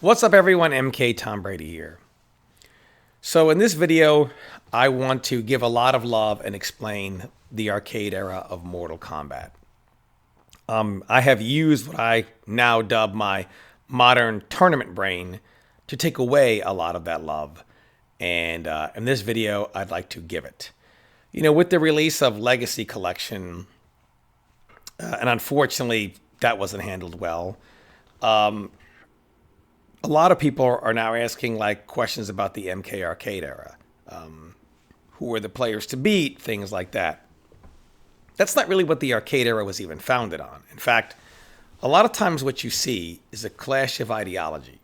What's up everyone, MK Tom Brady here. So in this video, I want to give a lot of love and explain the arcade era of Mortal Kombat. I have used what I now dub my modern tournament brain to take away a lot of that love. And in this video, I'd like to give it. You know, with the release of Legacy Collection, and unfortunately that wasn't handled well, a lot of people are now asking like questions about the MK arcade era. Who were the players to beat? Things like that. That's not really what the arcade era was even founded on. In fact, a lot of times what you see is a clash of ideology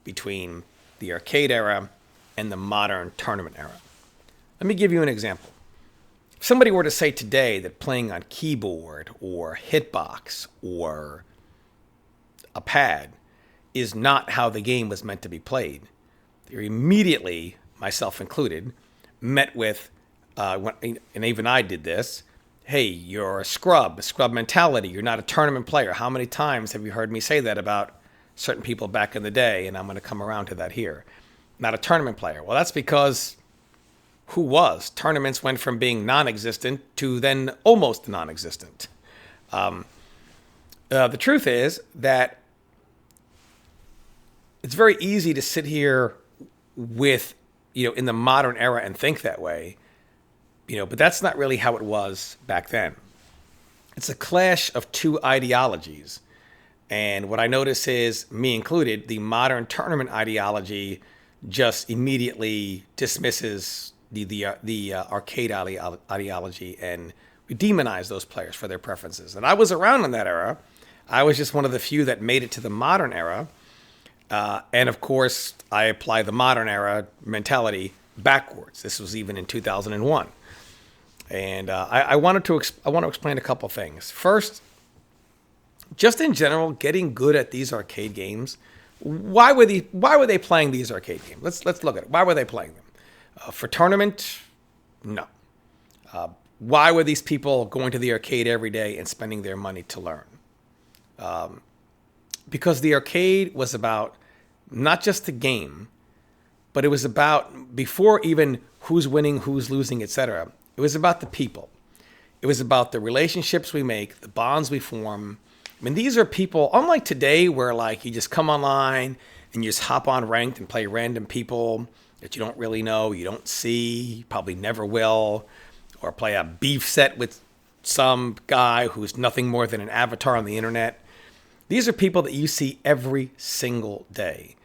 between the arcade era and the modern tournament era. Let me give you an example. If somebody were to say today that playing on keyboard or hitbox or a pad is not how the game was meant to be played, they're immediately, myself included, met with, and even I did this, hey, you're a scrub mentality, you're not a tournament player. How many times have you heard me say that about certain people back in the day? And I'm going to come around to that here. Not a tournament player. Well, that's because who was? Tournaments went from being non-existent to then almost non-existent. The truth is that it's very easy to sit here with, in the modern era and think that way, but that's not really how it was back then. It's a clash of two ideologies. And what I notice is, me included, the modern tournament ideology just immediately dismisses the arcade ideology, and we demonize those players for their preferences. And I was around in that era. I was just one of the few that made it to the modern era. And of course, I apply the modern era mentality backwards. This was even in 2001. And I want to explain a couple things. First, just in general, getting good at these arcade games. Why were they playing these arcade games? Let's look at it. Why were they playing them? For tournament? No. Why were these people going to the arcade every day and spending their money to learn? Because the arcade was about not just the game, but it was about, before even who's winning, who's losing, etc., it was about the people. It was about the relationships we make, the bonds we form. I mean, these are people, unlike today where like you just come online and you just hop on ranked and play random people that you don't really know, you don't see, you probably never will, or play a beef set with some guy who's nothing more than an avatar on the internet. These are people that you see every single day.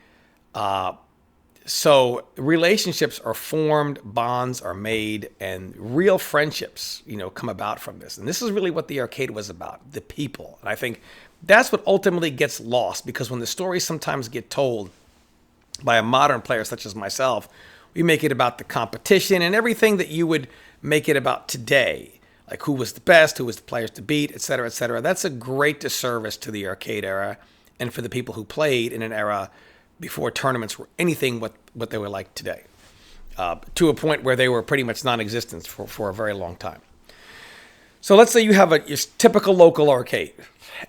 So relationships are formed, bonds are made, and real friendships, come about from this. And this is really what the arcade was about, the people. And I think that's what ultimately gets lost, because when the stories sometimes get told by a modern player such as myself, we make it about the competition and everything that you would make it about today. Like who was the best, who was the players to beat, et cetera, et cetera. That's a great disservice to the arcade era and for the people who played in an era before tournaments were anything what they were like today, to a point where they were pretty much non-existent for a very long time. So let's say you have your typical local arcade,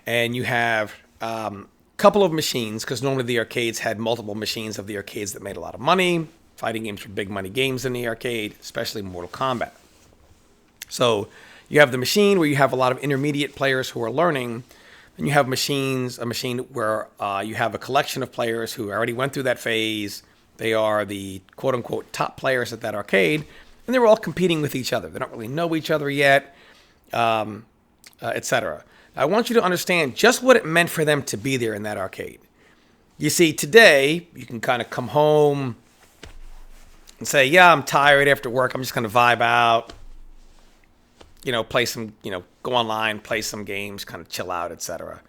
and you have a couple of machines, because normally the arcades had multiple machines of the arcades that made a lot of money. Fighting games were big money games in the arcade, especially Mortal Kombat. So you have the machine where you have a lot of intermediate players who are learning. And you have a machine where you have a collection of players who already went through that phase. They are the quote-unquote top players at that arcade, and they're all competing with each other. They don't really know each other yet, etc. I want you to understand just what it meant for them to be there in that arcade. You see, today, you can kind of come home and say, yeah, I'm tired after work. I'm just going to vibe out. Play some, go online, play some games, kind of chill out, etc.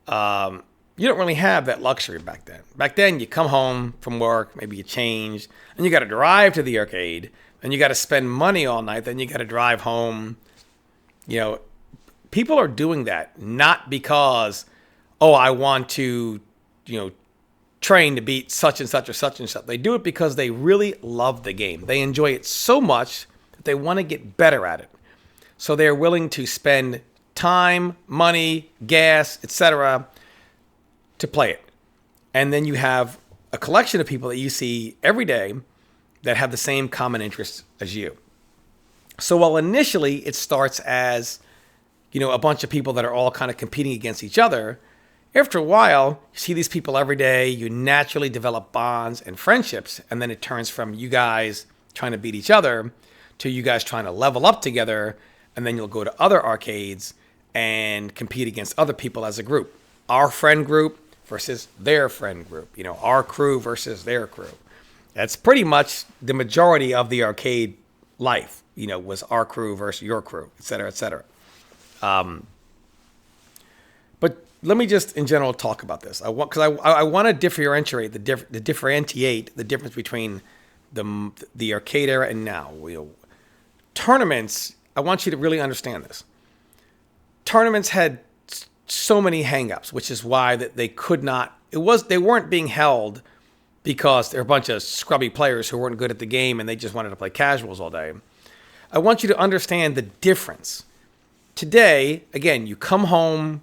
You don't really have that luxury back then. Back then, you come home from work, maybe you change, and you got to drive to the arcade, and you got to spend money all night, then you got to drive home. People are doing that not because, I want to, train to beat such and such or such and such. They do it because they really love the game. They enjoy it so much that they want to get better at it. So they're willing to spend time, money, gas, etc. to play it. And then you have a collection of people that you see every day that have the same common interests as you. So while initially it starts as, a bunch of people that are all kind of competing against each other, after a while, you see these people every day, you naturally develop bonds and friendships, and then it turns from you guys trying to beat each other to you guys trying to level up together, and then you'll go to other arcades and compete against other people as a group. Our friend group versus their friend group, our crew versus their crew. That's pretty much the majority of the arcade life, was our crew versus your crew, et cetera, et cetera. But let me just in general talk about this. I want to differentiate the difference between the arcade era and now. Tournaments. I want you to really understand this. Tournaments had so many hangups, which is why that they could not. They weren't being held because they're a bunch of scrubby players who weren't good at the game and they just wanted to play casuals all day. I want you to understand the difference. Today, again, you come home.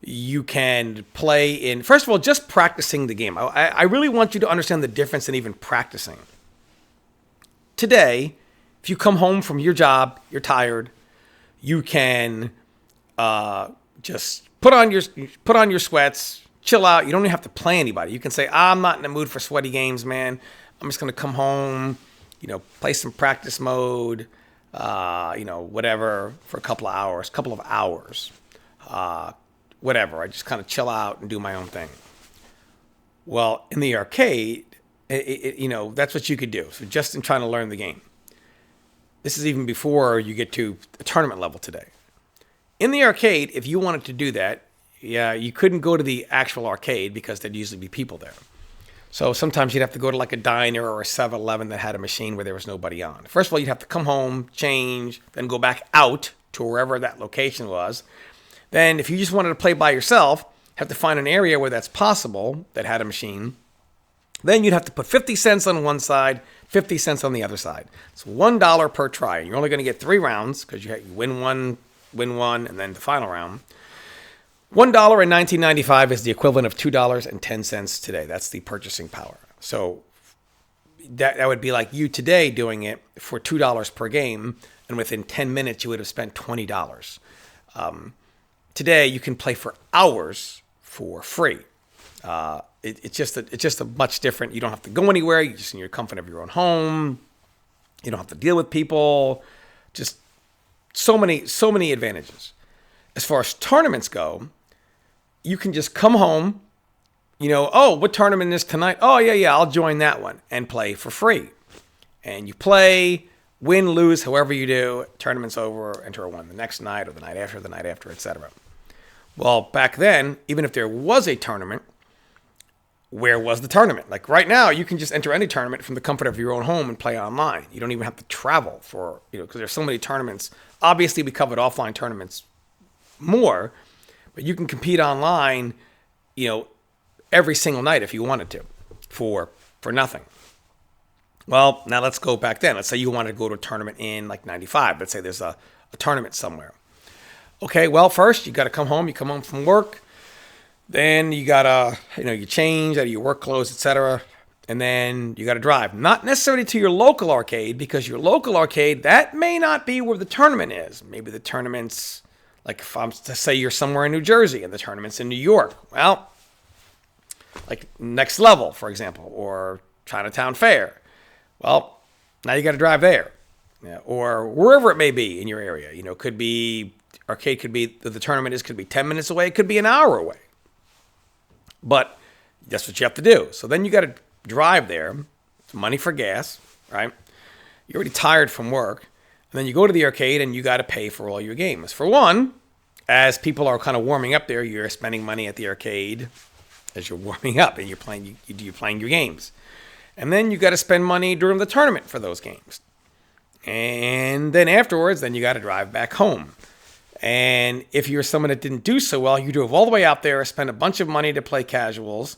You can play in, first of all, just practicing the game. I really want you to understand the difference in even practicing. Today, if you come home from your job, you're tired, you can just put on your sweats, chill out. You don't even have to play anybody. You can say, I'm not in the mood for sweaty games, man. I'm just going to come home, play some practice mode, whatever, for a couple of hours. Whatever, I just kind of chill out and do my own thing. Well, in the arcade, that's what you could do. So just in trying to learn the game. This is even before you get to the tournament level today. In the arcade, if you wanted to do that, you couldn't go to the actual arcade because there'd usually be people there. So sometimes you'd have to go to like a diner or a 7-Eleven that had a machine where there was nobody on. First of all, you'd have to come home, change, then go back out to wherever that location was. Then if you just wanted to play by yourself, have to find an area where that's possible that had a machine. Then you'd have to put 50 cents on one side, 50 cents on the other side. It's $1 per try. And you're only going to get 3 rounds because you win one, and then the final round. $1 in 1995 is the equivalent of $2.10 today. That's the purchasing power. So that would be like you today doing it for $2 per game, and within 10 minutes you would have spent $20. Today, you can play for hours for free. It's just a much different. You don't have to go anywhere. You're just in your comfort of your own home. You don't have to deal with people. Just so many advantages. As far as tournaments go, you can just come home. What tournament is tonight? Oh yeah, I'll join that one and play for free. And you play, win, lose, however you do. Tournament's over. Enter one the next night or the night after, etc. Well, back then, even if there was a tournament, where was the tournament? Like right now, you can just enter any tournament from the comfort of your own home and play online. You don't even have to travel for, because there's so many tournaments. Obviously, we covered offline tournaments more, but you can compete online, every single night if you wanted to for nothing. Well, now let's go back then. Let's say you wanted to go to a tournament in like 95. Let's say there's a tournament somewhere. Okay, well, first you got to come home. You come home from work. Then you got to, you change out of your work clothes, etc. And then you got to drive. Not necessarily to your local arcade, because your local arcade, that may not be where the tournament is. Maybe the tournament's, like if I'm to say you're somewhere in New Jersey and the tournament's in New York. Well, like Next Level, for example, or Chinatown Fair. Well, now you got to drive there. Or wherever it may be in your area. Could be... Arcade could be, the tournament could be 10 minutes away. It could be an hour away. But that's what you have to do. So then you got to drive there. It's money for gas, right? You're already tired from work. And then you go to the arcade and you got to pay for all your games. For one, as people are kind of warming up there, you're spending money at the arcade as you're warming up and you're playing your games. And then you got to spend money during the tournament for those games. And then afterwards, then you got to drive back home. And if you're someone that didn't do so well, you drove all the way out there, spent a bunch of money to play casuals,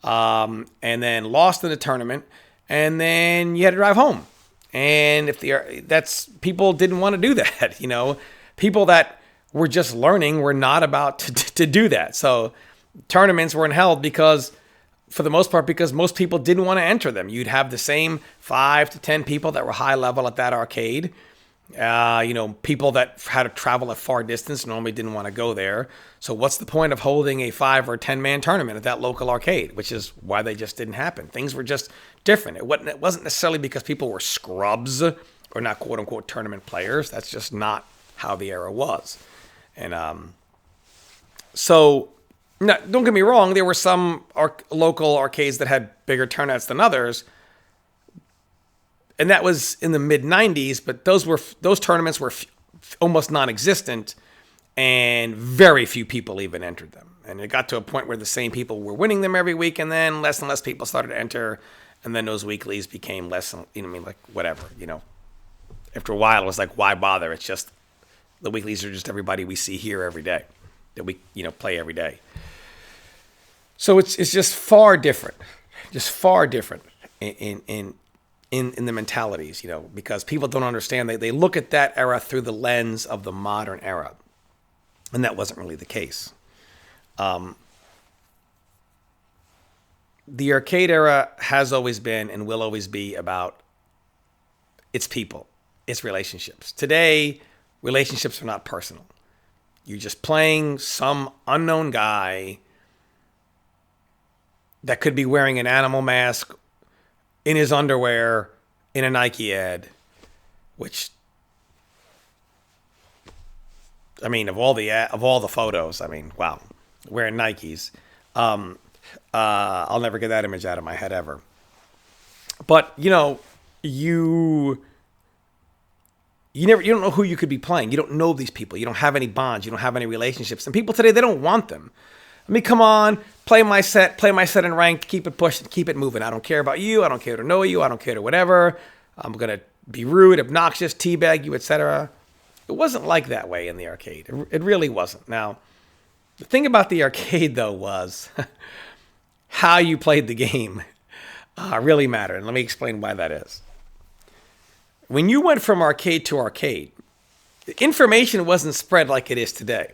and then lost in the tournament, and then you had to drive home. And that's people didn't want to do that, People that were just learning were not about to do that. So tournaments weren't held because for the most part, because most people didn't want to enter them. You'd have the same 5 to 10 people that were high level at that arcade. People that had to travel a far distance normally didn't want to go there. So what's the point of holding a 5 or 10 man tournament at that local arcade, which is why they just didn't happen. Things were just different. It wasn't necessarily because people were scrubs or not quote unquote tournament players. That's just not how the era was. And so no, don't get me wrong. There were some local arcades that had bigger turnouts than others. And that was in the mid 90s, but those tournaments were almost non-existent, and very few people even entered them. And it got to a point where the same people were winning them every week, and then less and less people started to enter, and then those weeklies became less. Whatever. After a while, it was like, why bother? It's just the weeklies are just everybody we see here every day that we play every day. So it's just far different, in the mentalities, because people don't understand. They look at that era through the lens of the modern era. And that wasn't really the case. The arcade era has always been and will always be about its people, its relationships. Today, relationships are not personal. You're just playing some unknown guy that could be wearing an animal mask in his underwear in a Nike ad, which, of all the photos, wow, wearing Nikes. I'll never get that image out of my head ever. But you don't know who you could be playing. You don't know these people. You don't have any bonds. You don't have any relationships. And people today, they don't want them. Come on, play my set in ranked, keep it pushing, keep it moving. I don't care about you. I don't care to know you. I don't care to whatever. I'm going to be rude, obnoxious, teabag you, etc. It wasn't like that way in the arcade. It really wasn't. Now, the thing about the arcade, though, was how you played the game really mattered. And let me explain why that is. When you went from arcade to arcade, the information wasn't spread like it is today.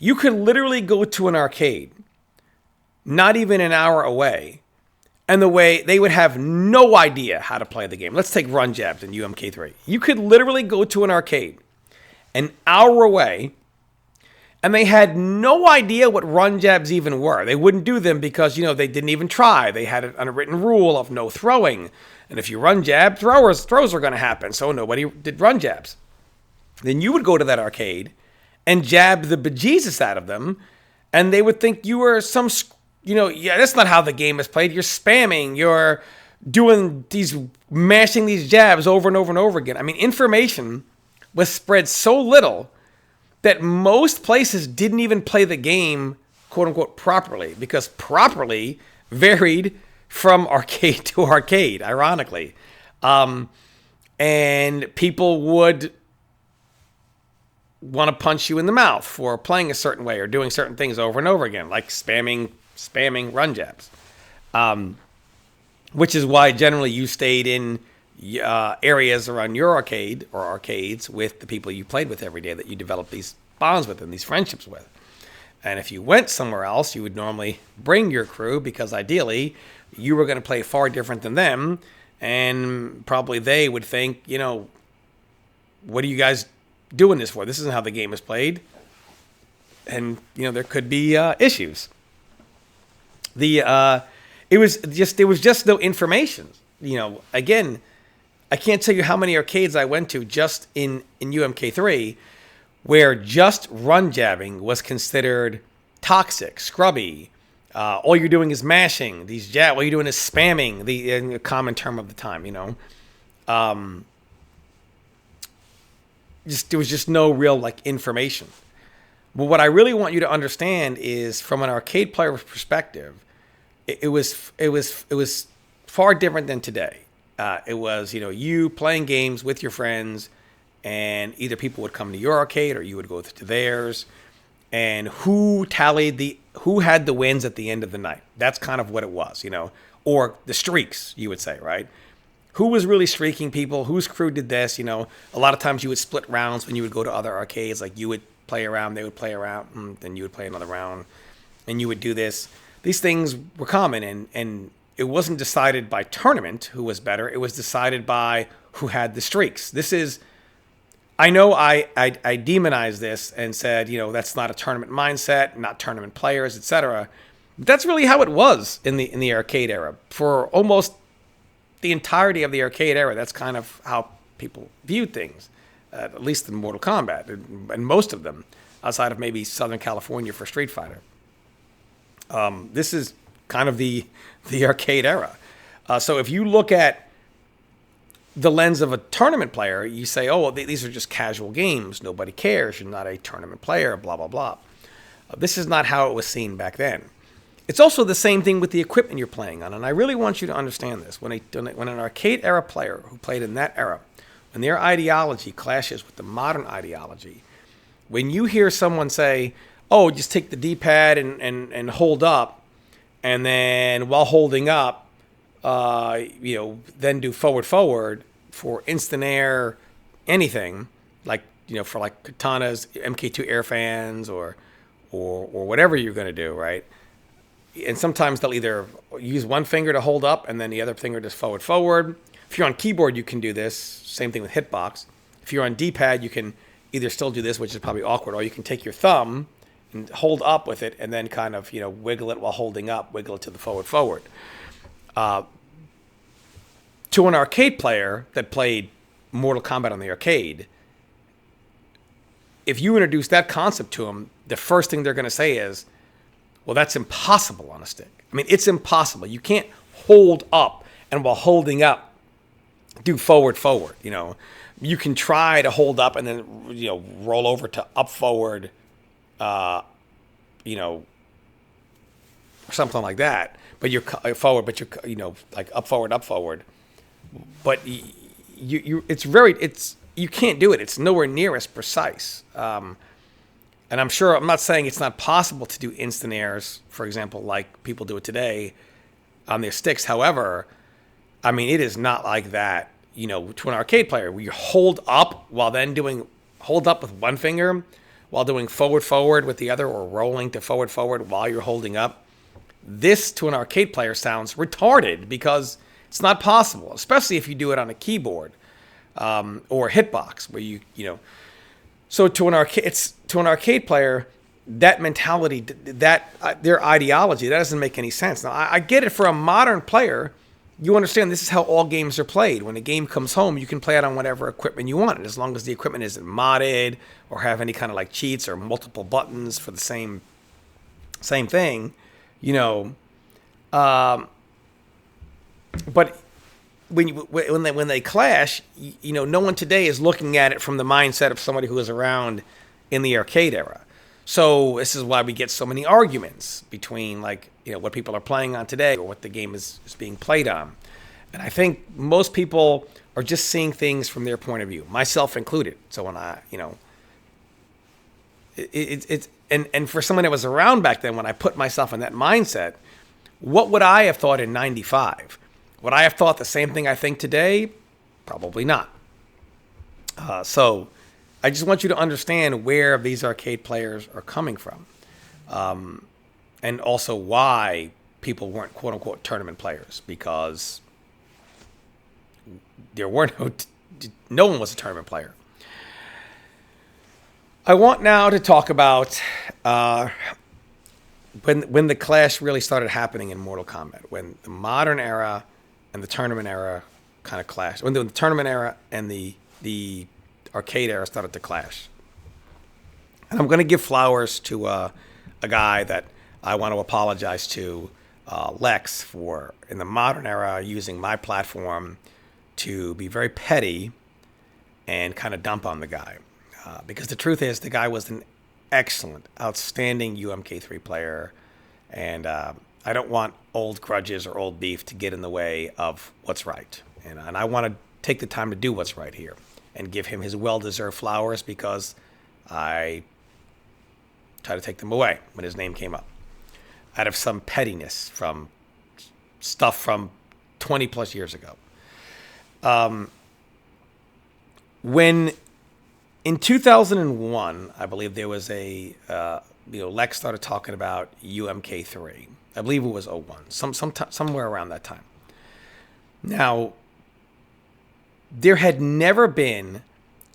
You could literally go to an arcade, not even an hour away, and they would have no idea how to play the game. Let's take Run Jabs and UMK3. You could literally go to an arcade an hour away, and they had no idea what Run Jabs even were. They wouldn't do them because, they didn't even try. They had an unwritten rule of no throwing. And if you run jab, throws are going to happen. So nobody did Run Jabs. Then you would go to that arcade and jab the bejesus out of them, and they would think you were that's not how the game is played. You're spamming, you're mashing these jabs over and over and over again. Information was spread so little that most places didn't even play the game, quote unquote, properly, because properly varied from arcade to arcade, ironically. And people would want to punch you in the mouth for playing a certain way or doing certain things over and over again, like spamming Run Jabs. Which is why generally you stayed in areas around your arcade or arcades with the people you played with every day that you developed these bonds with and these friendships with. And if you went somewhere else, you would normally bring your crew because ideally you were going to play far different than them. And probably they would think, what are you guys doing this for? This isn't how the game is played. And, there could be issues. There was just no information. Again, I can't tell you how many arcades I went to just in UMK3 where just run jabbing was considered toxic, scrubby. All you're doing is mashing these jab. All you're doing is spamming, the common term of the time. There was just no real information. But what I really want you to understand is, from an arcade player's perspective, it was far different than today. It was you playing games with your friends, and either people would come to your arcade or you would go to theirs, and who had the wins at the end of the night. That's kind of what it was, or the streaks, you would say, right? Who was really streaking people? Whose crew did this? A lot of times you would split rounds when you would go to other arcades. Like you would play a round, they would play a round, then you would play another round, and you would do this. these things were common, and it wasn't decided by tournament who was better. It was decided by who had the streaks. This is, I know I demonized this and said, that's not a tournament mindset, not tournament players, etc. But that's really how it was in the arcade era. For almost the entirety of the arcade era, that's kind of how people viewed things, at least in Mortal Kombat, and most of them, outside of maybe Southern California for Street Fighter. This is kind of the arcade era. So if you look at the lens of a tournament player, you say, oh, well, these are just casual games. Nobody cares. You're not a tournament player, blah, blah, blah. This is not how it was seen back then. It's also the same thing with the equipment you're playing on. And I really want you to understand this. When an arcade era player who played in that era, when their ideology clashes with the modern ideology, when you hear someone say, oh, just take the D-pad and hold up, and then while holding up, then do forward for instant air, anything like, for like katanas, MK2 air fans, or whatever you're going to do, right? And sometimes they'll either use one finger to hold up and then the other finger just forward. If you're on keyboard, you can do this. Same thing with hitbox. If you're on D-pad, you can either still do this, which is probably awkward, or you can take your thumb and hold up with it and then kind of, wiggle it while holding up, wiggle it to the forward. To an arcade player that played Mortal Kombat on the arcade, if you introduce that concept to them, the first thing they're going to say is, well, that's impossible on a stick. I mean, it's impossible. You can't hold up and while holding up, do forward. You can try to hold up and then, roll over to up forward, or something like that. But you're forward, but you're, like up forward. But you can't do it. It's nowhere near as precise. And I'm not saying it's not possible to do instant airs, for example, like people do it today on their sticks. However, I mean, it is not like that, to an arcade player where you hold up while then hold up with one finger while doing forward with the other, or rolling to forward while you're holding up. This to an arcade player sounds retarded because it's not possible, especially if you do it on a keyboard or a hitbox, where So to an arcade player, that mentality, their ideology, that doesn't make any sense. Now, I get it for a modern player. You understand this is how all games are played. When a game comes home, you can play it on whatever equipment you want, as long as the equipment isn't modded or have any kind of like cheats or multiple buttons for the same thing, But when they clash, no one today is looking at it from the mindset of somebody who was around in the arcade era. So this is why we get so many arguments between what people are playing on today or what the game is being played on. And I think most people are just seeing things from their point of view, myself included. So when and for someone that was around back then, when I put myself in that mindset, what would I have thought in 95? Would I have thought the same thing I think today? Probably not. So I just want you to understand where these arcade players are coming from. And also why people weren't quote unquote tournament players, because there were no one was a tournament player. I want now to talk about when the clash really started happening in Mortal Kombat, when the modern era and the tournament era kind of clashed. When the tournament era and the arcade era started to clash. And I'm going to give flowers to a guy that I want to apologize to, Lex, for in the modern era using my platform to be very petty and kind of dump on the guy. Because the truth is, the guy was an excellent, outstanding UMK3 player, and I don't want old grudges or old beef to get in the way of what's right. And I want to take the time to do what's right here and give him his well-deserved flowers, because I tried to take them away when his name came up out of some pettiness from stuff from 20 plus years ago. When in 2001, I believe there was Lex started talking about UMK3. I believe it was '01, somewhere around that time. Now, there had never been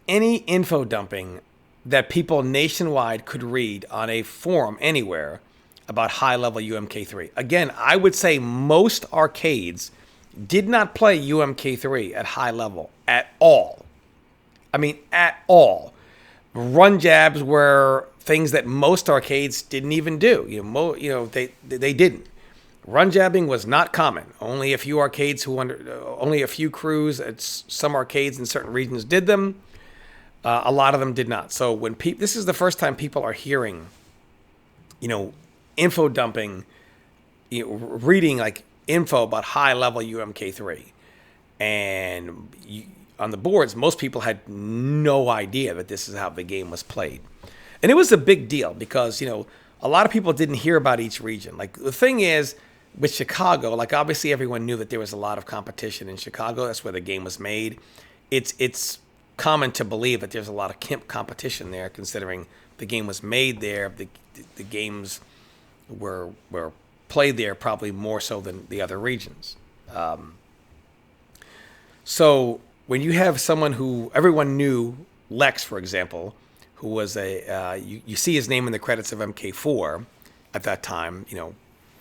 any info dumping that people nationwide could read on a forum anywhere about high-level UMK3. Again, I would say most arcades did not play UMK3 at high level at all. I mean, at all. Run jabs were things that most arcades didn't even do. They didn't. Run jabbing was not common. Only a few arcades only a few crews at some arcades in certain regions did them. A lot of them did not. So this is the first time people are hearing, info dumping, reading like info about high level UMK3, and on the boards, most people had no idea that this is how the game was played, and it was a big deal because a lot of people didn't hear about each region. Like the thing is with Chicago, like obviously everyone knew that there was a lot of competition in Chicago. That's where the game was made. It's common to believe that there's a lot of competition there, considering the game was made there. The games were played there probably more so than the other regions. So when you have someone who everyone knew, Lex, for example, who was you see his name in the credits of MK4 at that time, a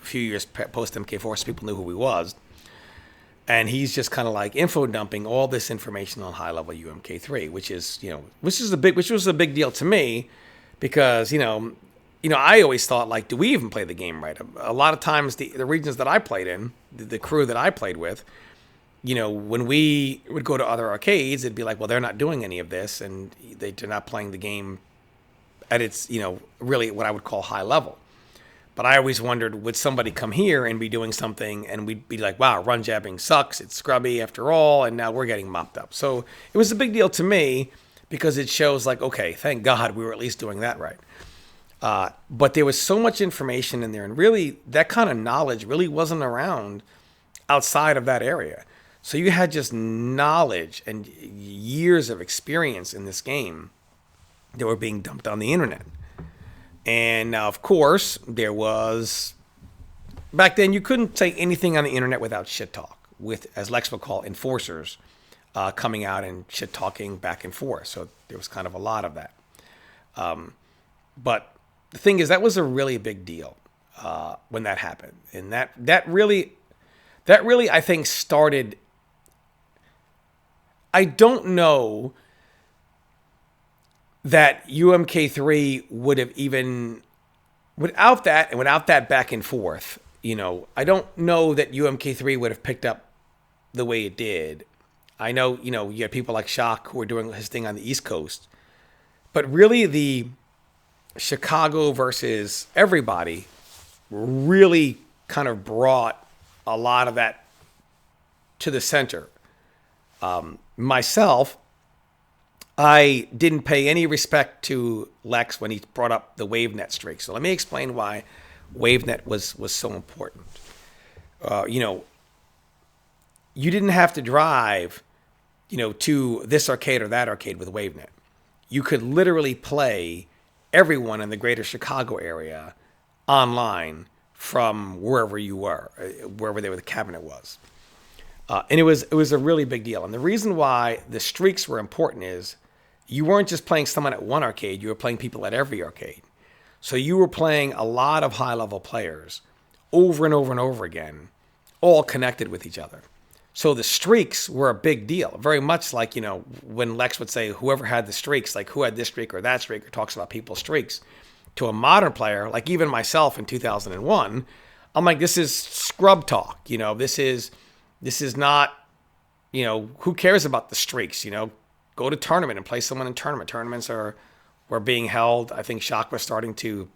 few years post MK4, so people knew who he was. And he's just kind of like info dumping all this information on high level UMK3, which was a big deal to me because, I always thought, like, do we even play the game right? A lot of times the regions that I played in, the crew that I played with, when we would go to other arcades, it'd be like, well, they're not doing any of this, and they're not playing the game at its, really what I would call high level. But I always wondered, would somebody come here and be doing something, and we'd be like, wow, run jabbing sucks, it's scrubby after all, and now we're getting mopped up. So it was a big deal to me because it shows, like, okay, thank God we were at least doing that right. But there was so much information in there, and really that kind of knowledge really wasn't around outside of that area. So you had just knowledge and years of experience in this game that were being dumped on the internet. And now, of course, there was, back then you couldn't say anything on the internet without shit talk, with, as Lex would call, enforcers coming out and shit talking back and forth. So there was kind of a lot of that. But the thing is, that was a really big deal when that happened. And that really, I think, started, I don't know that UMK3 would have even, without that back and forth, I don't know that UMK3 would have picked up the way it did. I know, you had people like Shock who were doing his thing on the East Coast, but really the Chicago versus everybody really kind of brought a lot of that to the center. Myself, I didn't pay any respect to Lex when he brought up the WaveNet streak. So let me explain why WaveNet was so important. You didn't have to drive, to this arcade or that arcade with WaveNet. You could literally play everyone in the greater Chicago area online from wherever you were, wherever the cabinet was. And it was a really big deal. And the reason why the streaks were important is you weren't just playing someone at one arcade, you were playing people at every arcade. So you were playing a lot of high-level players over and over and over again, all connected with each other. So the streaks were a big deal, very much like, when Lex would say whoever had the streaks, like who had this streak or that streak, or talks about people's streaks. To a modern player, like even myself in 2001, I'm like, this is scrub talk. This is not, who cares about the streaks, Go to tournament and play someone in tournament. Tournaments were being held. I think Shock was starting to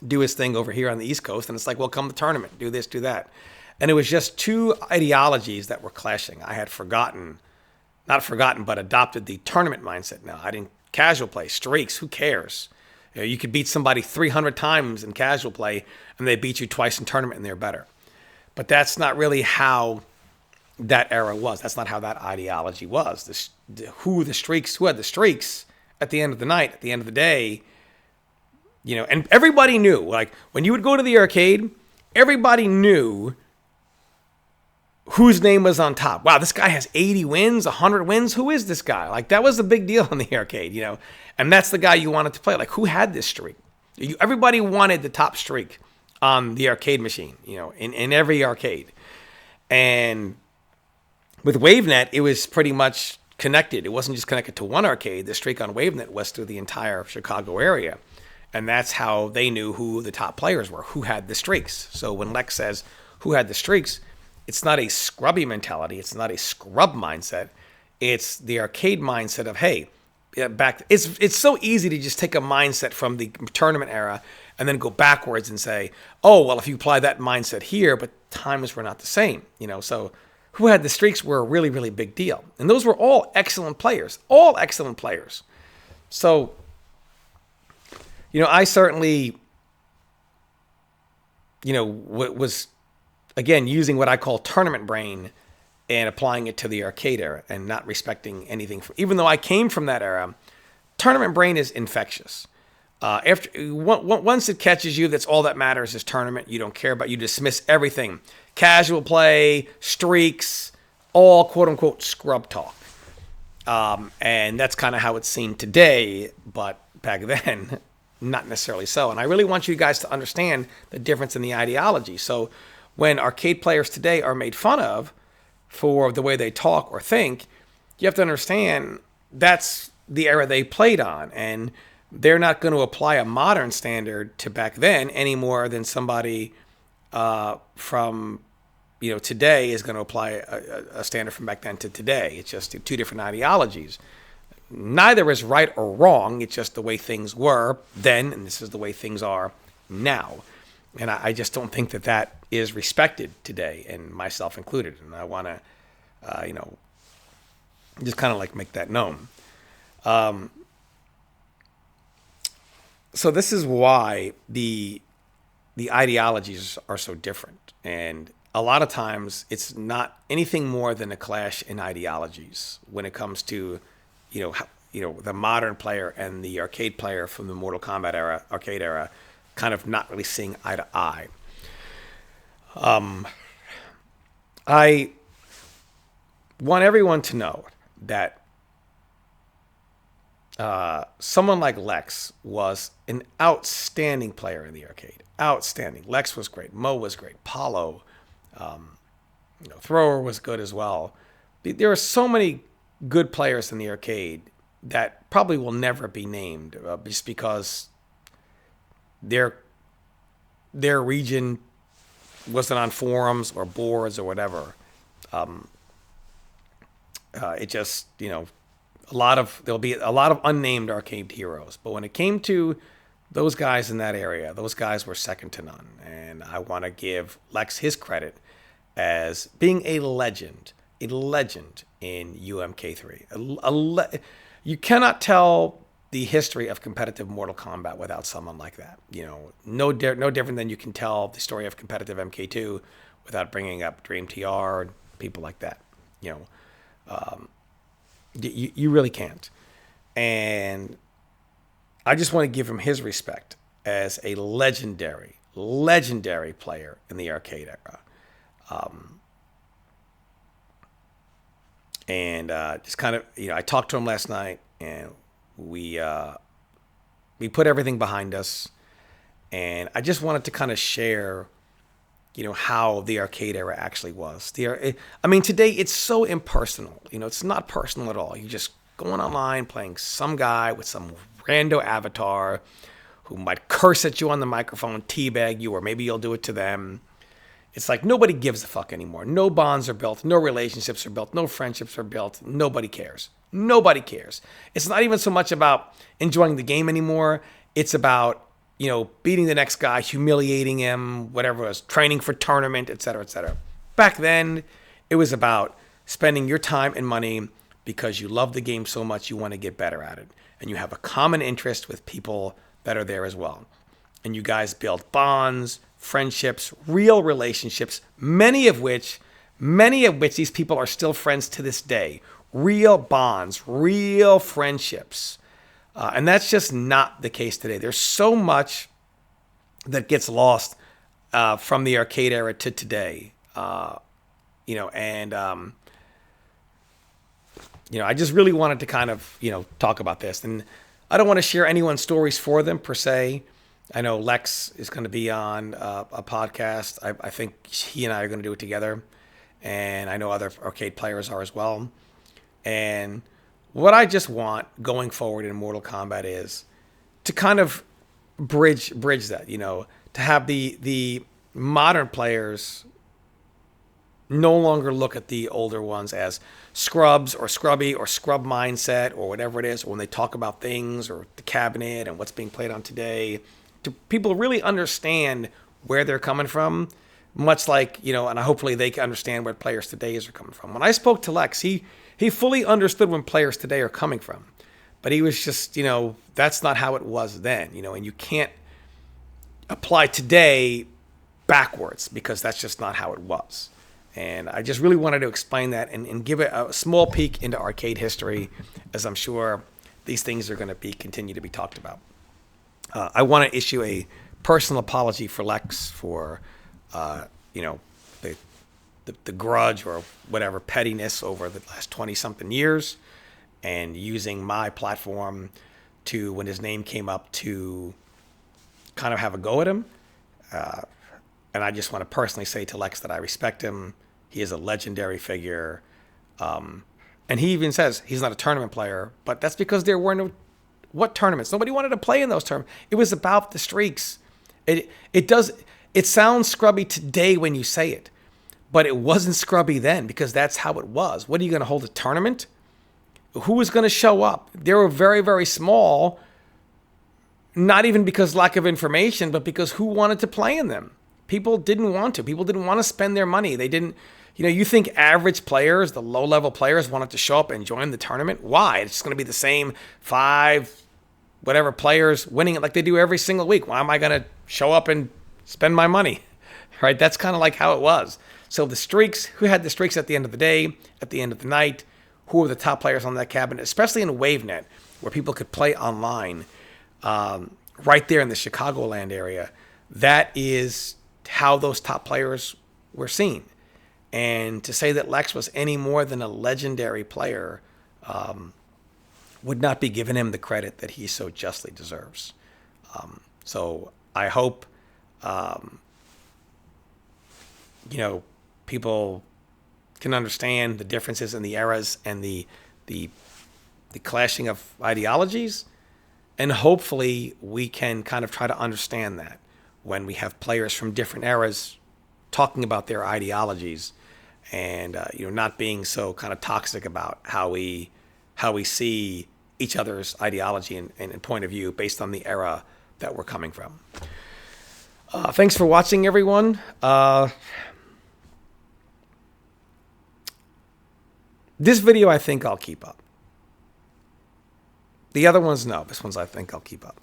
do his thing over here on the East Coast. And it's like, well, come to tournament, do this, do that. And it was just two ideologies that were clashing. I had but adopted the tournament mindset now. I didn't casual play, streaks, who cares? You could beat somebody 300 times in casual play and they beat you twice in tournament and they're better. But that's not really how that era was. That's not how that ideology was. Who had the streaks at the end of the night, at the end of the day, and everybody knew, like when you would go to the arcade, everybody knew whose name was on top. Wow, this guy has 80 wins, 100 wins. Who is this guy? Like, that was a big deal in the arcade, you know. And that's the guy you wanted to play. Like, who had this streak? Everybody wanted the top streak on the arcade machine, you know, in every arcade. And with WaveNet, it was pretty much connected. It wasn't just connected to one arcade. The streak on WaveNet was through the entire Chicago area. And that's how they knew who the top players were, who had the streaks. So when Lex says who had the streaks, it's not a scrubby mentality. It's not a scrub mindset. It's the arcade mindset of, hey, it's so easy to just take a mindset from the tournament era and then go backwards and say, oh, well, if you apply that mindset here, but times were not the same, you know. So who had the streaks were a really, really big deal. And those were all excellent players, all excellent players. So, you know, I certainly, you know, was, again, using what I call tournament brain and applying it to the arcade era and not respecting anything. Even though I came from that era, tournament brain is infectious. Once it catches you, that's all that matters is tournament. You don't care about, you dismiss everything. Casual play, streaks, all quote unquote scrub talk. And that's kind of how it's seen today, but back then, not necessarily so. And I really want you guys to understand the difference in the ideology. So when arcade players today are made fun of for the way they talk or think, you have to understand that's the era they played on. And they're not going to apply a modern standard to back then any more than somebody from, you know, today is going to apply a standard from back then to today. It's just two different ideologies. Neither is right or wrong. It's just the way things were then, and this is the way things are now. And I just don't think that that is respected today, and myself included. And I want to, you know, just kind of like make that known. So this is why the ideologies are so different. And a lot of times it's not anything more than a clash in ideologies when it comes to, you know, the modern player and the arcade player from the Mortal Kombat era, arcade era, kind of not really seeing eye to eye. I want everyone to know that someone like Lex was an outstanding player in the arcade. Outstanding. Lex was great. Mo was great. Paulo, you know, Thrower was good as well. There are so many good players in the arcade that probably will never be named just because their region wasn't on forums or boards or whatever. It just, you know, there'll be a lot of unnamed arcade heroes. But when it came to those guys in that area, those guys were second to none. And I want to give Lex his credit as being a legend in UMK3. You cannot tell the history of competitive Mortal Kombat without someone like that. You know, no different than you can tell the story of competitive MK2 without bringing up Dream TR and people like that. You know, you really can't. And I just want to give him his respect as a legendary player in the arcade era. And just kind of, you know, I talked to him last night, and we put everything behind us. And I just wanted to kind of share, you know, how the arcade era actually was. I mean, today it's so impersonal. You know, it's not personal at all. You're just going online, playing some guy with some rando avatar who might curse at you on the microphone, teabag you, or maybe you'll do it to them. It's like nobody gives a fuck anymore. No bonds are built. No relationships are built. No friendships are built. Nobody cares. Nobody cares. It's not even so much about enjoying the game anymore. It's about, you know, beating the next guy, humiliating him, whatever it was, training for tournament, et cetera, et cetera. Back then, it was about spending your time and money because you love the game so much you want to get better at it. And you have a common interest with people that are there as well. And you guys build bonds, friendships, real relationships, many of which these people are still friends to this day. Real bonds, real friendships. And that's just not the case today. There's so much that gets lost from the arcade era to today. And I just really wanted to kind of, talk about this. And I don't want to share anyone's stories for them per se. I know Lex is going to be on a podcast. I think he and I are going to do it together. And I know other arcade players are as well. And what I just want going forward in Mortal Kombat is to kind of bridge that, to have the modern players no longer look at the older ones as scrubs or scrubby or scrub mindset or whatever it is. Or when they talk about things or the cabinet and what's being played on today, to people really understand where they're coming from, much like, and hopefully they can understand where players today are coming from. When I spoke to Lex, he fully understood when players today are coming from, but he was just, that's not how it was then, and you can't apply today backwards because that's just not how it was. And I just really wanted to explain that and give it a small peek into arcade history, as I'm sure these things are going to continue to be talked about. I want to issue a personal apology for Lex for, the grudge or whatever pettiness over the last 20-something years, and using my platform to, when his name came up, to kind of have a go at him. And I just want to personally say to Lex that I respect him. He is a legendary figure. And he even says he's not a tournament player, but that's because there were what tournaments? Nobody wanted to play in those tournaments. It was about the streaks. It sounds scrubby today when you say it, but it wasn't scrubby then because that's how it was. What are you going to hold a tournament? Who was going to show up? They were very, very small, not even because lack of information, but because who wanted to play in them? People didn't want to. People didn't want to spend their money. They didn't, you think average players, the low-level players, wanted to show up and join the tournament? Why? It's just going to be the same 5, whatever players winning it like they do every single week. Why am I going to show up and spend my money? Right? That's kind of like how it was. So the streaks, who had the streaks at the end of the day, at the end of the night, who were the top players on that cabinet, especially in WaveNet, where people could play online, right there in the Chicagoland area. That is how those top players were seen. And to say that Lex was any more than a legendary player would not be giving him the credit that he so justly deserves. So I hope, people can understand the differences in the eras and the clashing of ideologies. And hopefully we can kind of try to understand that when we have players from different eras talking about their ideologies and, not being so kind of toxic about how we see each other's ideology and point of view based on the era that we're coming from. Thanks for watching, everyone. This video I think I'll keep up. The other ones, no. This one's I think I'll keep up.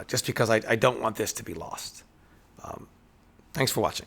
Just because I don't want this to be lost. Thanks for watching.